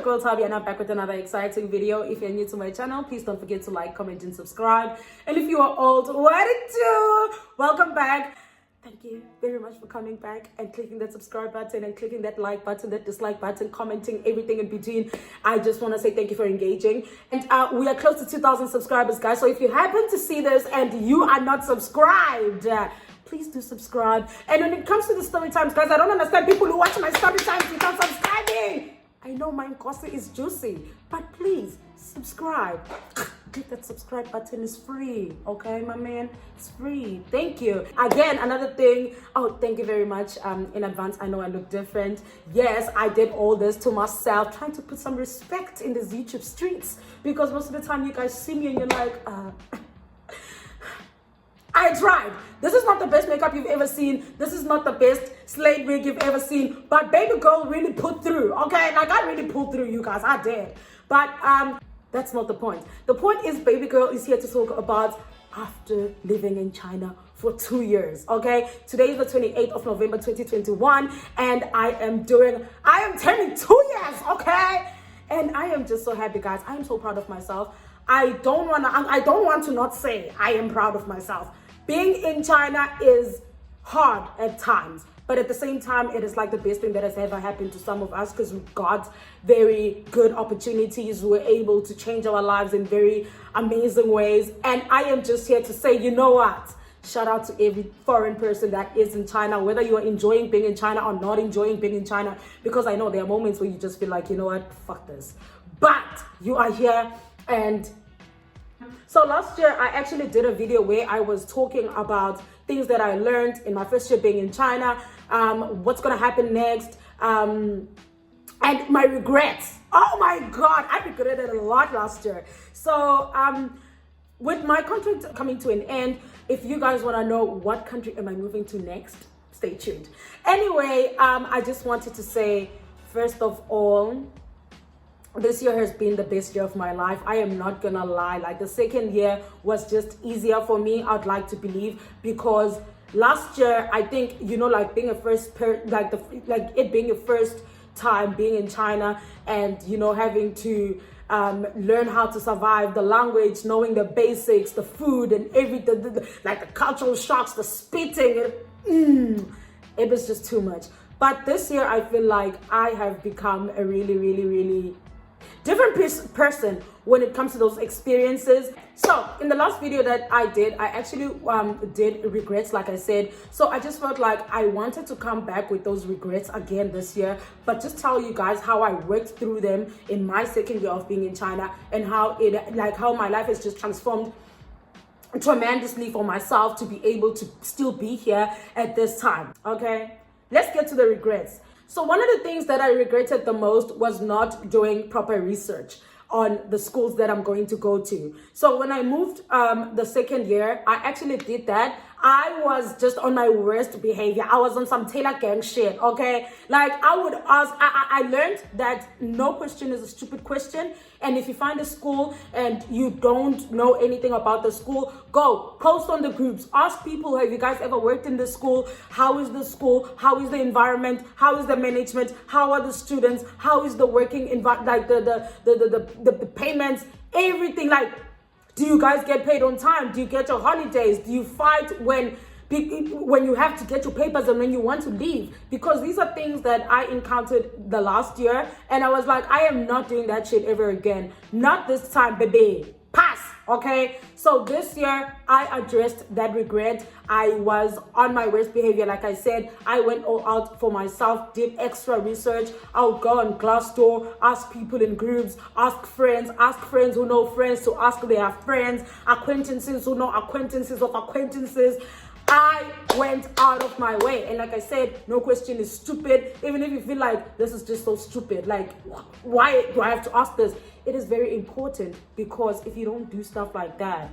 girl Thabby, and I'm back with another exciting video. If you're new to my channel, please don't forget to like, comment, and subscribe. And if you are old, what it do? Welcome back. Thank you very much for coming back and clicking that subscribe button and clicking that like button, that dislike button, commenting, everything in between. I just want to say thank you for engaging. And we are close to 2,000 subscribers, guys. So if you happen to see this and you are not subscribed, please do subscribe. And when it comes to the story times, guys, I don't understand people who watch my story times without subscribing. I know my gossip is juicy, but please subscribe. Click that subscribe button, is free. Okay, my man, it's free. Thank you. Again, another thing. Oh, thank you very much in advance. I know I look different. Yes, I did all this to myself, trying to put some respect in these YouTube streets, because most of the time you guys see me and you're like, I tried. This is not the best makeup you've ever seen. This is not the best slate wig you've ever seen. But baby girl really put through. Okay, like I really pulled through, you guys. I did. But that's not the point. The point is baby girl is here to talk about after living in China for 2 years. Okay, today is the 28th of November 2021, and I am turning 2 years. Okay, and I am just so happy, guys. I am so proud of myself. I don't want to not say I am proud of myself. Being in China is hard at times, but at the same time, it is like the best thing that has ever happened to some of us, because we got very good opportunities. We were able to change our lives in very amazing ways. And I am just here to say, you know what? Shout out to every foreign person that is in China, whether you are enjoying being in China or not enjoying being in China, because I know there are moments where you just feel like, you know what, fuck this. But you are here. And so last year, I actually did a video where I was talking about things that I learned in my first year being in China, what's going to happen next, and my regrets. Oh my God, I regretted a lot last year. So with my contract coming to an end, if you guys want to know what country am I moving to next, stay tuned. Anyway, I just wanted to say, first of all, this year has been the best year of my life. I am not gonna lie. Like, the second year was just easier for me, I'd like to believe, because last year, I think, you know, like being a being your first time being in China, and you know, having to learn how to survive, the language, knowing the basics, the food, and everything, like the cultural shocks, the spitting, it was just too much. But this year, I feel like I have become a really different person when it comes to those experiences. So in the last video that I did, I actually did regrets, like I said. So I just felt like I wanted to come back with those regrets again this year, but just tell you guys how I worked through them in my second year of being in China, and how my life has just transformed tremendously for myself to be able to still be here at this time. Okay, let's get to the regrets. So one of the things that I regretted the most was not doing proper research on the schools that I'm going to go to. So when I moved the second year, I actually did that. I was just on my worst behavior. I was on some Taylor gang shit, okay? Like, I would ask, I learned that no question is a stupid question. And if you find a school and you don't know anything about the school, go post on the groups. Ask people, have you guys ever worked in the school? How is the school? How is the environment? How is the management? How are the students? How is the working environment? Like the payments, everything. Like, do you guys get paid on time? Do you get your holidays? Do you fight when you have to get your papers and when you want to leave? Because these are things that I encountered the last year, and I was like, I am not doing that shit ever again. Not this time, baby. Pass, okay? So this year, I addressed that regret. I was on my worst behavior, like I said. I went all out for myself, did extra research. I would go on Glassdoor, ask people in groups, ask friends who know friends to ask their friends, acquaintances who know acquaintances of acquaintances. I went out of my way, and like I said, no question is stupid. Even if you feel like this is just so stupid, like, why do I have to ask this? It is very important, because if you don't do stuff like that,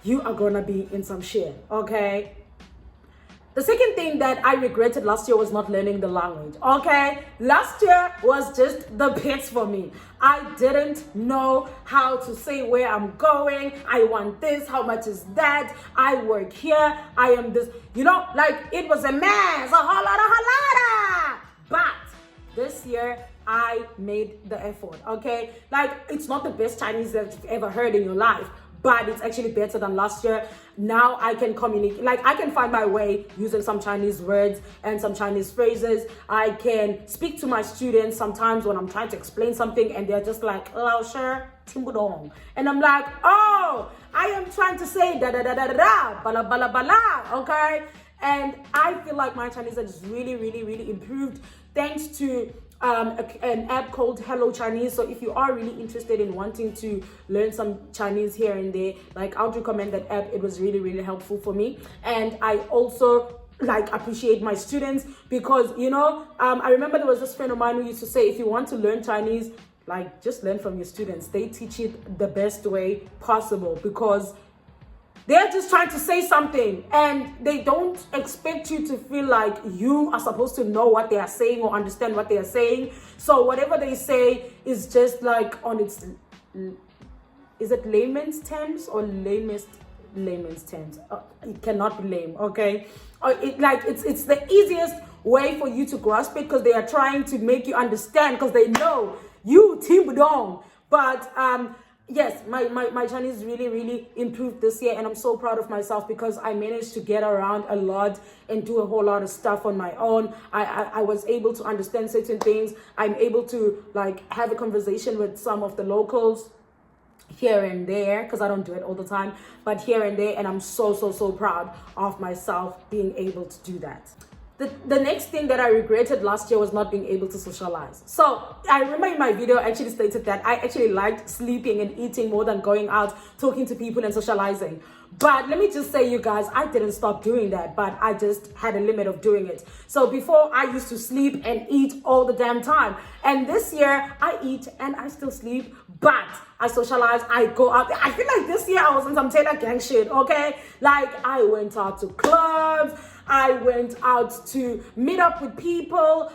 you are gonna be in some shit, okay? The second thing that I regretted last year was not learning the language, okay? Last year was just the pits for me. I didn't know how to say where I'm going. I want this, how much is that? I work here, I am this. You know, like, it was a mess, a whole lot. But this year, I made the effort, okay? Like, it's not the best Chinese that you've ever heard in your life, but it's actually better than last year. Now I can communicate, like I can find my way using some Chinese words and some Chinese phrases. I can speak to my students sometimes when I'm trying to explain something and they're just like, Lao Sher, Timbudong. And I'm like, oh, I am trying to say da da da da da da, bala bala bala, okay? And I feel like my Chinese has really, really, really improved thanks to an app called Hello Chinese. So if you are really interested in wanting to learn some Chinese here and there, like, I would recommend that app. It was really, really helpful for me. And I also like appreciate my students because, you know, I remember there was this friend of mine who used to say, if you want to learn Chinese, like, just learn from your students. They teach it the best way possible because they're just trying to say something and they don't expect you to feel like you are supposed to know what they are saying or understand what they are saying. So whatever they say is just like on its, is it layman's terms or layman's terms? It cannot be lame, okay? It's the easiest way for you to grasp it because they are trying to make you understand because they know you Timbudong. But yes, my Chinese really, really improved this year, and I'm so proud of myself because I managed to get around a lot and do a whole lot of stuff on my own. I was able to understand certain things. I'm able to like have a conversation with some of the locals here and there because I don't do it all the time, but here and there, and I'm so proud of myself being able to do that. The next thing that I regretted last year was not being able to socialize. So I remember in my video I actually stated that I actually liked sleeping and eating more than going out, talking to people and socializing. But let me just say, you guys, I didn't stop doing that, but I just had a limit of doing it. So before I used to sleep and eat all the damn time. And this year I eat and I still sleep, but I socialize, I go out. I feel like this year I was in some Taylor gang shit, okay? Like I went out to clubs, I went out to meet up with people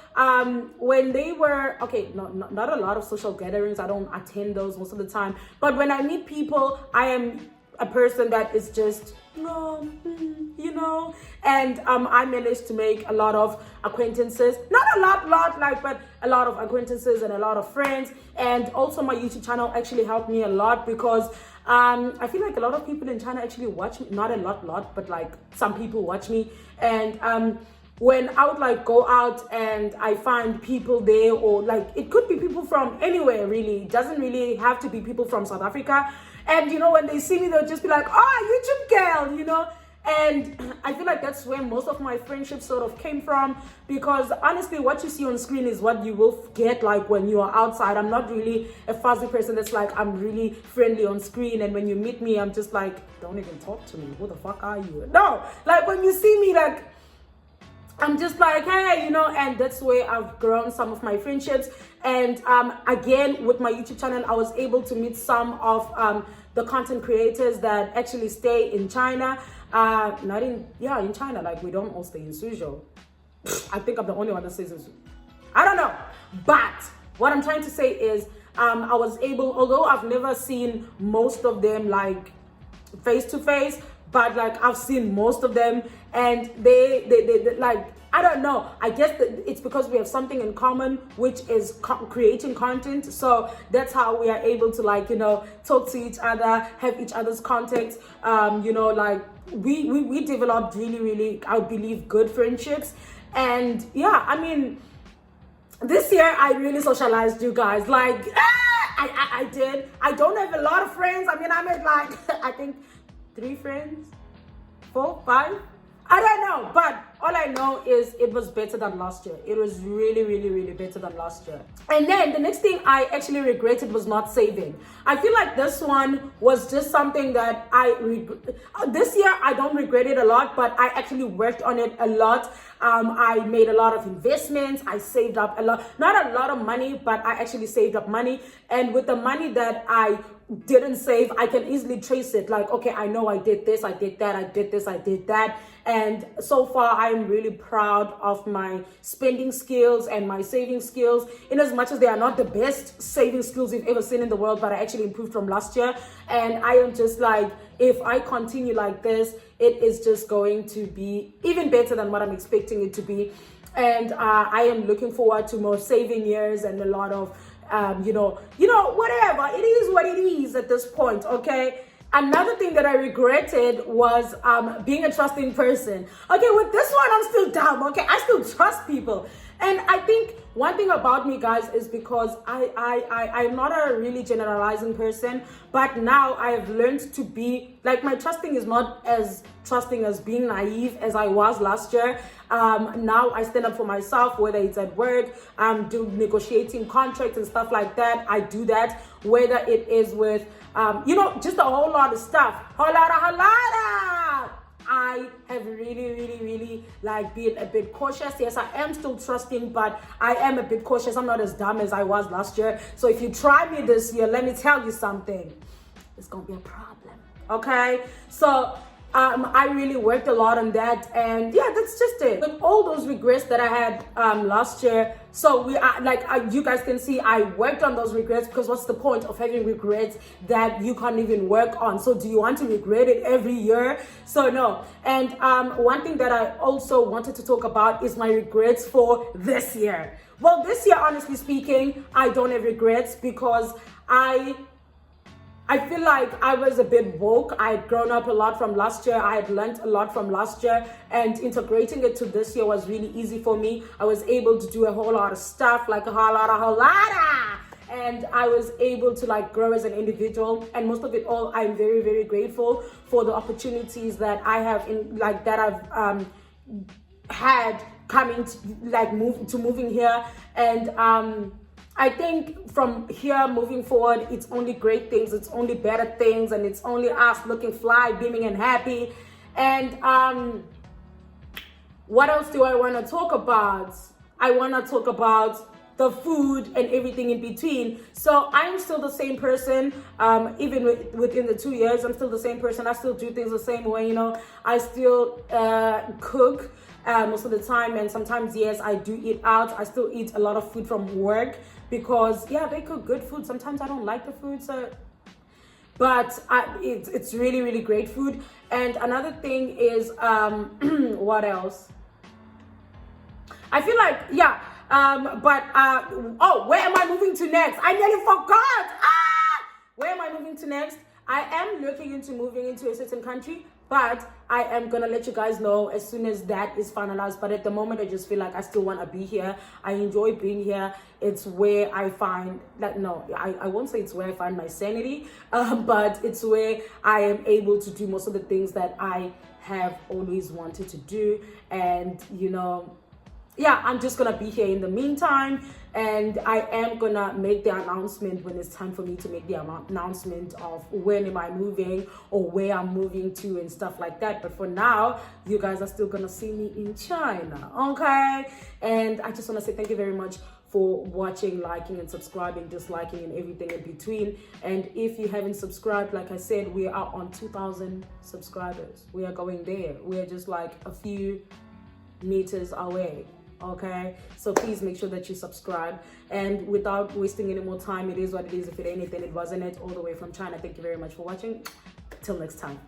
when they were, okay, not a lot of social gatherings. I don't attend those most of the time. But when I meet people, I am a person that is just, you know, and I managed to make a lot of acquaintances. Not a lot, but a lot of acquaintances and a lot of friends. And also my YouTube channel actually helped me a lot because I feel like a lot of people in China actually watch me. Not a lot, but like some people watch me. And when I would like go out and I find people there, or like it could be people from anywhere really. It doesn't really have to be people from South Africa. And you know, when they see me, they'll just be like, oh, YouTube girl, you know. And I feel like that's where most of my friendships sort of came from, because honestly what you see on screen is what you will get like when you are outside. I'm not really a fuzzy person that's like, I'm really friendly on screen, and when you meet me I'm just like, don't even talk to me, who the fuck are you? No, like when you see me, like I'm just like, hey, you know. And that's where I've grown some of my friendships. And again, with my YouTube channel, I was able to meet some of the content creators that actually stay in China. In China. Like, we don't all stay in Suzhou. I think I'm the only one that stays in Suzhou. I don't know. But what I'm trying to say is, I was able, although I've never seen most of them like face to face, but like I've seen most of them, and they like, I don't know, I guess that it's because we have something in common, which is creating content. So that's how we are able to, like, you know, talk to each other, have each other's contacts. You know, like we developed really, I believe, good friendships. And yeah, I mean, this year I really socialized, you guys. Like I did. I don't have a lot of friends. I mean, I made like I think 3 friends, 4, 5. I don't know, but all I know is it was better than last year. It was really better than last year. And then the next thing I actually regretted was not saving. I feel like this one was just something that this year I don't regret it a lot, but I actually worked on it a lot. I made a lot of investments. I saved up a lot, not a lot of money, but I actually saved up money. And with the money that I didn't save, I can easily trace it. Like, okay, I know I did this, I did that, I did this, I did that. And so far, I'm really proud of my spending skills and my saving skills, in as much as they are not the best saving skills you've ever seen in the world, but I actually improved from last year. And I am just like, if I continue like this, it is just going to be even better than what I'm expecting it to be. and I am looking forward to more saving years and a lot of whatever. It is what it is at this point, okay? Another thing that I regretted was being a trusting person. Okay, with this one, I'm still dumb, okay? I still trust people. And I think one thing about me, guys, is because I'm not a really generalizing person, but now I have learned to be, like, my trusting is not as trusting as being naive as I was last year. Now I stand up for myself, whether it's at work, do negotiating contracts and stuff like that. I do that, whether it is with, just a whole lot of stuff. Whole lot. I have really like been a bit cautious. Yes, I am still trusting, but I am a bit cautious. I'm not as dumb as I was last year. So if you try me this year, let me tell you something. It's gonna be a problem. Okay? So I really worked a lot on that, and yeah, that's just it. With all those regrets that I had last year, so you guys can see, I worked on those regrets, because what's the point of having regrets that you can't even work on? So do you want to regret it every year? So no. And one thing that I also wanted to talk about is my regrets for this year. Well, this year, honestly speaking, I don't have regrets, because I feel like I was a bit woke. I had grown up a lot from last year. I had learned a lot from last year, and integrating it to this year was really easy for me. I was able to do a whole lot of stuff, like a whole lot. And I was able to like grow as an individual. And most of it all, I'm very grateful for the opportunities that I have I've had coming to moving here. And I think from here moving forward, it's only great things, it's only better things, and it's only us looking fly, beaming and happy. And what else do I want to talk about? I want to talk about the food and everything in between. So I'm still the same person, even within the 2 years. I'm still the same person. I still do things the same way, I still cook most of the time, and sometimes, yes, I do eat out. I still eat a lot of food from work, because yeah, they cook good food. Sometimes I don't like the food, but it's really great food. And another thing is what else? I feel like, yeah, where am I moving to next? I nearly forgot. Where am I moving to next? I am looking into moving into a certain country, but I am gonna let you guys know as soon as that is finalized. But at the moment, I just feel like I still want to be here. I enjoy being here. It's where I find I won't say it's where I find my sanity, but it's where I am able to do most of the things that I have always wanted to do. And yeah, I'm just gonna be here in the meantime, and I am gonna make the announcement when it's time for me to make the announcement of when am I moving or where I'm moving to and stuff like that. But for now, you guys are still gonna see me in China, okay? And I just want to say thank you very much for watching, liking and subscribing, disliking and everything in between. And if you haven't subscribed, like I said, we are on 2,000 subscribers. We are going there. We are just like a few meters away. Okay, so please make sure that you subscribe. And without wasting any more time, it is what it is. If it ain't it, then it wasn't it. All the way from China. Thank you very much for watching. Till next time.